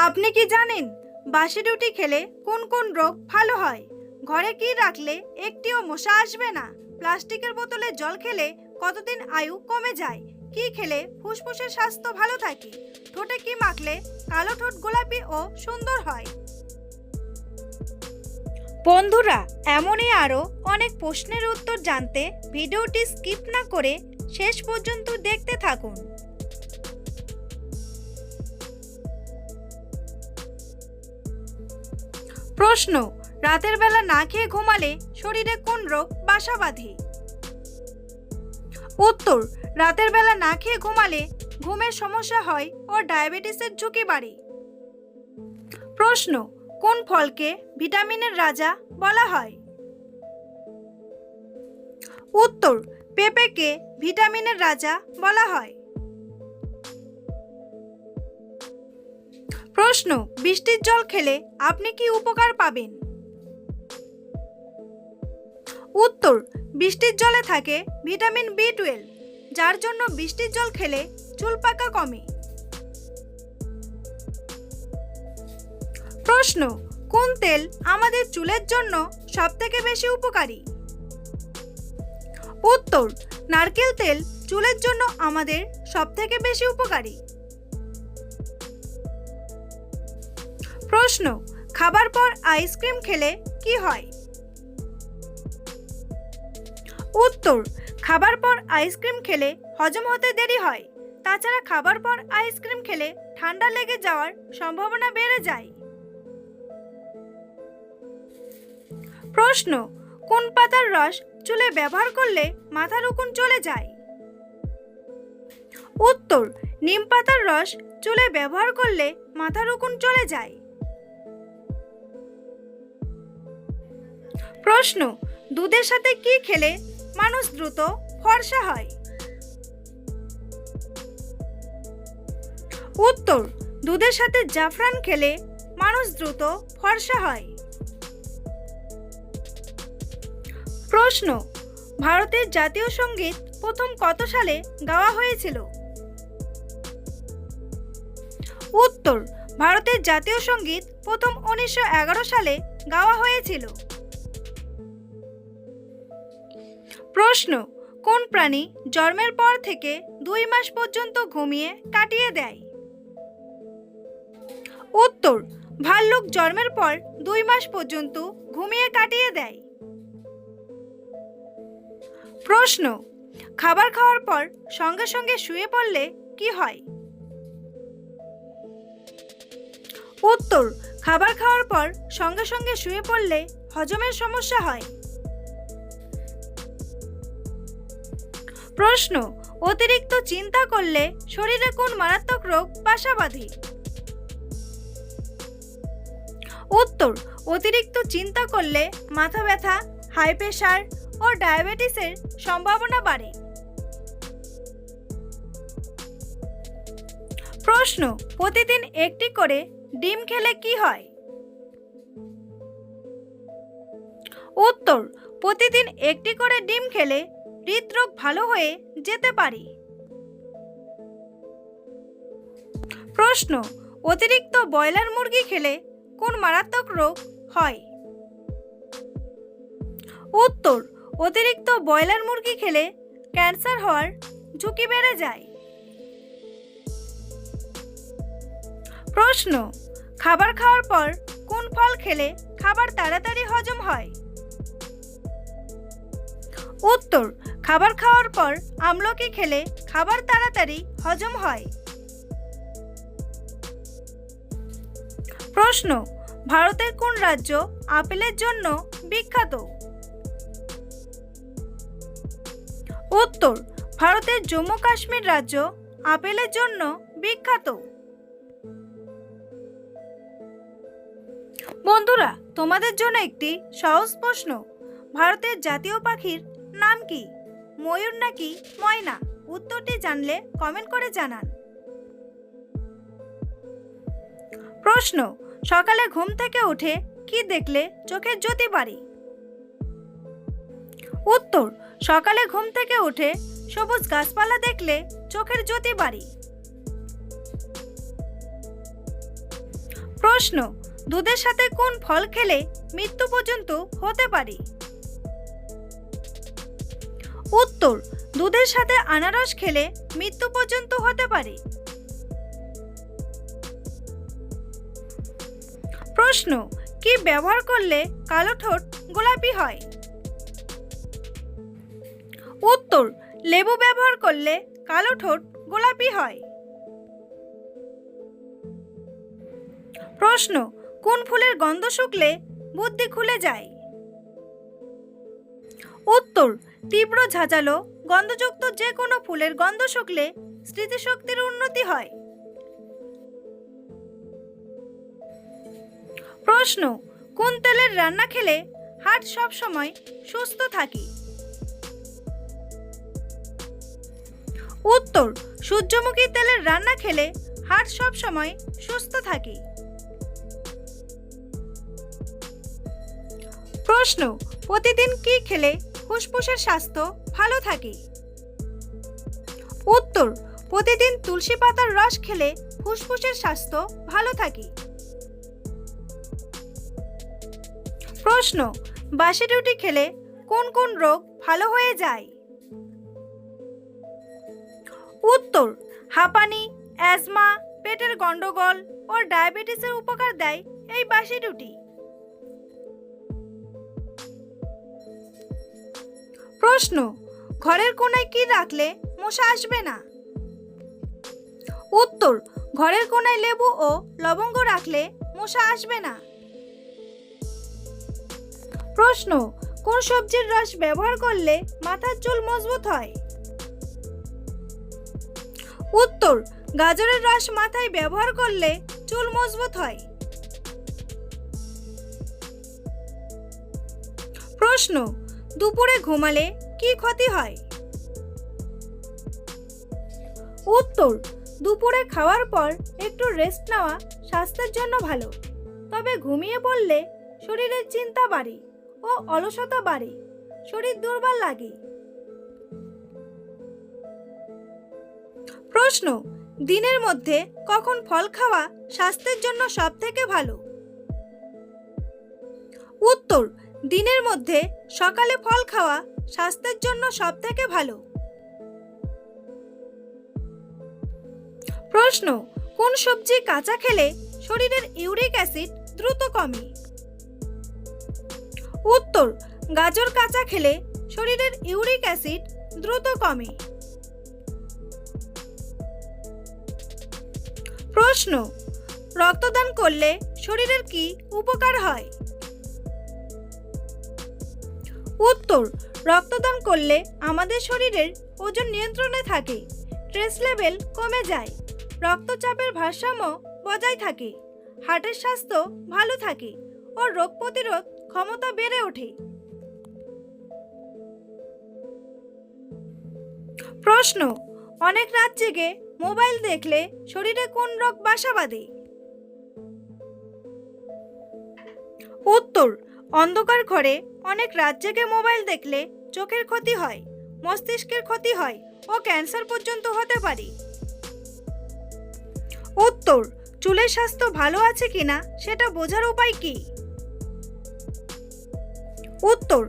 আপনি কি জানেন বাসি রুটি খেলে কোন কোন রোগ ভালো হয়? ঘরে কি রাখলে একটিও মশা আসবে না? প্লাস্টিকের বোতলে জল খেলে কতদিন আয়ু কমে যায়? কি খেলে ফুসফুসের স্বাস্থ্য ভালো থাকে? ঠোঁটে কি মাখলে কালো ঠোঁট গোলাপি ও সুন্দর হয়? বন্ধুরা, এমনই আরও অনেক প্রশ্নের উত্তর জানতে ভিডিওটি স্কিপ না করে শেষ পর্যন্ত দেখতে থাকুন। প্রশ্ন: রাতের বেলা না খেয়ে ঘুমালে শরীরে কোন রোগ বাসা বাঁধে? উত্তর: রাতের বেলা না খেয়ে ঘুমালে ঘুমের সমস্যা হয় ও ডায়াবেটিসের ঝুঁকি বাড়ে। প্রশ্ন: কোন ফলকে ভিটামিনের রাজা বলা হয়? উত্তর: পেঁপেকে ভিটামিনের রাজা বলা হয়। প্রশ্ন: বৃষ্টির জল খেলে আপনি কি উপকার পাবেন? উত্তর: বৃষ্টির জলে থাকে ভিটামিন বি12, যার জন্য বৃষ্টির জল খেলে চুল পাকা কমে। প্রশ্ন: কোন তেল আমাদের চুলের জন্য সবথেকে বেশি উপকারী? উত্তর: নারকেল তেল চুলের জন্য আমাদের সবথেকে বেশি উপকারী। প্রশ্ন: খাবার পর আইসক্রিম খেলে কি হয়? উত্তর: খাবার পর আইসক্রিম খেলে হজম হতে দেরি হয়। তাছাড়া খাবার পর আইসক্রিম খেলে ঠান্ডা লেগে যাওয়ার সম্ভাবনা বেড়ে যায়। প্রশ্ন: কোন পাতার রস চুলে ব্যবহার করলে মাথার উকুন চলে যায়? উত্তর: নিম পাতার রস চুলে ব্যবহার করলে মাথার উকুন চলে যায়। প্রশ্ন: দুধের সাথে কি খেলে মানুষ দ্রুত ফর্সা হয়? উত্তর: দুধের সাথে জাফরান খেলে মানুষ দ্রুত ফর্সা হয়। প্রশ্ন: ভারতের জাতীয় সঙ্গীত প্রথম কত সালে গাওয়া হয়েছিল? উত্তর: ভারতের জাতীয় সঙ্গীত প্রথম 1911 সালে গাওয়া হয়েছিল। প্রশ্ন: কোন প্রাণী জন্মের পর থেকে 2 মাস পর্যন্ত ঘুমিয়ে কাটিয়ে দেয়? উত্তর: ভাল্লুক জন্মের পর 2 মাস পর্যন্ত ঘুমিয়ে কাটিয়ে দেয়। প্রশ্ন: খাবার খাওয়ার পর সঙ্গে সঙ্গে শুয়ে পড়লে কি হয়? উত্তর: খাবার খাওয়ার পর সঙ্গে সঙ্গে শুয়ে পড়লে হজমের সমস্যা হয়। প্রশ্ন: অতিরিক্ত চিন্তা করলে শরীরে কোন মারাত্মক রোগ বাসা বাঁধে? উত্তর: অতিরিক্ত চিন্তা করলে মাথা ব্যথা, হাই প্রেসার ও ডায়াবেটিসের সম্ভাবনা বাড়ে। প্রশ্ন: প্রতিদিন একটি করে ডিম খেলে কি হয়? উত্তর: প্রতিদিন একটি করে ডিম খেলে হৃদরোগ ভালো হয়ে যেতে পারে। প্রশ্ন: অতিরিক্ত ব্রয়লার মুরগি খেলে কোন মারাত্মক রোগ হয়? উত্তর: অতিরিক্ত ব্রয়লার মুরগি খেলে ক্যান্সার হওয়ার ঝুঁকি বেড়ে যায়। প্রশ্ন: খাবার খাওয়ার পর কোন ফল খেলে খাবার তাড়াতাড়ি হজম হয়? উত্তর: খাবার খাওয়ার পর আমলকি খেলে খাবার তাড়াতাড়ি হজম হয়। প্রশ্ন: ভারতের কোন রাজ্য আপেলের জন্য বিখ্যাত? উত্তর: ভারতের জম্মু কাশ্মীর রাজ্য আপেলের জন্য বিখ্যাত। বন্ধুরা, তোমাদের জন্য একটি সহজ প্রশ্ন: ভারতের জাতীয় পাখির নাম কি? ময়ূর নাকি ময়না? উত্তরটি জানলে কমেন্ট করে জানান। প্রশ্ন: সকালে ঘুম থেকে উঠে কি দেখলে চোখের জ্যোতি বাড়ে? উত্তর: সকালে ঘুম থেকে উঠে সবুজ গাছপালা দেখলে চোখের জ্যোতি বাড়ে। প্রশ্ন, দুধের সাথে কোন ফল খেলে মৃত্যু পর্যন্ত হতে পারে? উত্তর, দুধের সাথে আনারস খেলে মৃত্যু পর্যন্ত হতে পারে। প্রশ্ন, কি ব্যবহার করলে কালো ঠোঁট গোলাপি হয়? উত্তর, লেবু ব্যবহার করলে কালো ঠোঁট গোলাপি হয়। প্রশ্ন, কোন ফুলের গন্ধ শুকলে বুদ্ধি খুলে যায়? উত্তর, তীব্র ঝাঁঝালো গন্ধযুক্ত যে কোনো ফুলের গন্ধ শুকলে স্মৃতিশক্তির উন্নতি হয়। প্রশ্ন, কোন তেলের রান্না খেলে হার্ট সব সময় সুস্থ থাকে? উত্তর, সূর্যমুখী তেলের রান্না খেলে হার্ট সব সময় সুস্থ থাকে। প্রশ্ন, প্রতিদিন কি খেলে ফুসফুসের স্বাস্থ্য ভালো থাকে? উত্তর, প্রতিদিন তুলসী পাতার রস খেলে ফুসফুসের স্বাস্থ্য ভালো থাকে। প্রশ্ন, বাসি রুটি খেলে কোন কোন রোগ ভালো হয়ে যায়? উত্তর, হাঁপানি, অ্যাজমা, পেটের গন্ডগোল ও ডায়াবেটিসের উপকার দেয় এই বাসি রুটি। প্রশ্ন, ঘরের কোণায় কি রাখলে মশা আসবে না? উত্তর, ঘরের কোণায় লেবু ও লবঙ্গ রাখলে মশা আসবে না। প্রশ্ন, কোন সবজির রস ব্যবহার করলে মাথার চুল মজবুত হয়? উত্তর, গাজরের রস মাথায় ব্যবহার করলে চুল মজবুত হয়। প্রশ্ন, দুপুরে ঘুমালে কি ক্ষতি হয়? উত্তর, দুপুরে খাওয়ার পর একটু রেস্ট নেওয়া স্বাস্থ্যের জন্য ভালো, তবে ঘুমিয়ে পড়লে শরীরের চিন্তা বাড়ে ও অলসতা বাড়ে, শরীর দুর্বল লাগে। প্রশ্ন, দিনের মধ্যে কখন ফল খাওয়া স্বাস্থ্যের জন্য সবথেকে ভালো? উত্তর, দিনের মধ্যে সকালে ফল খাওয়া স্বাস্থ্যের জন্য সবথেকে ভালো। প্রশ্ন, কোন সবজি কাঁচা খেলে শরীরের ইউরিক অ্যাসিড দ্রুত কমে? উত্তর, গাজর কাঁচা খেলে শরীরের ইউরিক অ্যাসিড দ্রুত কমে। প্রশ্ন, রক্তদান করলে শরীরের কি উপকার হয়? উত্তর, রক্তদান করলে আমাদের শরীরের ওজন নিয়ন্ত্রণে থাকে, স্ট্রেস লেভেল কমে যায়, রক্তচাপের ভারসাম্য বজায় থাকে, হার্টের স্বাস্থ্য ভালো থাকে ও রোগ প্রতিরোধ ক্ষমতা বেড়ে ওঠে। প্রশ্ন, অনেক রাত জেগে মোবাইল দেখলে শরীরে কোন রোগ বাসা বাঁধে? উত্তর, অন্ধকার ঘরে অনেক রাত জেগে মোবাইল দেখলে চোখের ক্ষতি হয়, মস্তিষ্কের ক্ষতি হয় ও ক্যান্সার পর্যন্ত হতে পারে। উত্তর, চুলের স্বাস্থ্য ভালো আছে কিনা সেটা বোঝার উপায় কি? উত্তর,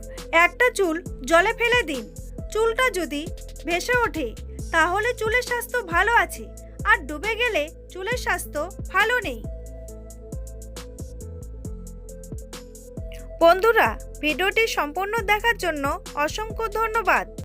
একটা চুল জলে ফেলে দিন, চুলটা যদি ভেসে ওঠে তাহলে চুলের স্বাস্থ্য ভালো আছে, আর ডুবে গেলে চুলের স্বাস্থ্য ভালো নেই। বন্ধুরা, ভিডিওটি সম্পূর্ণ দেখার জন্য অসংখ্য ধন্যবাদ।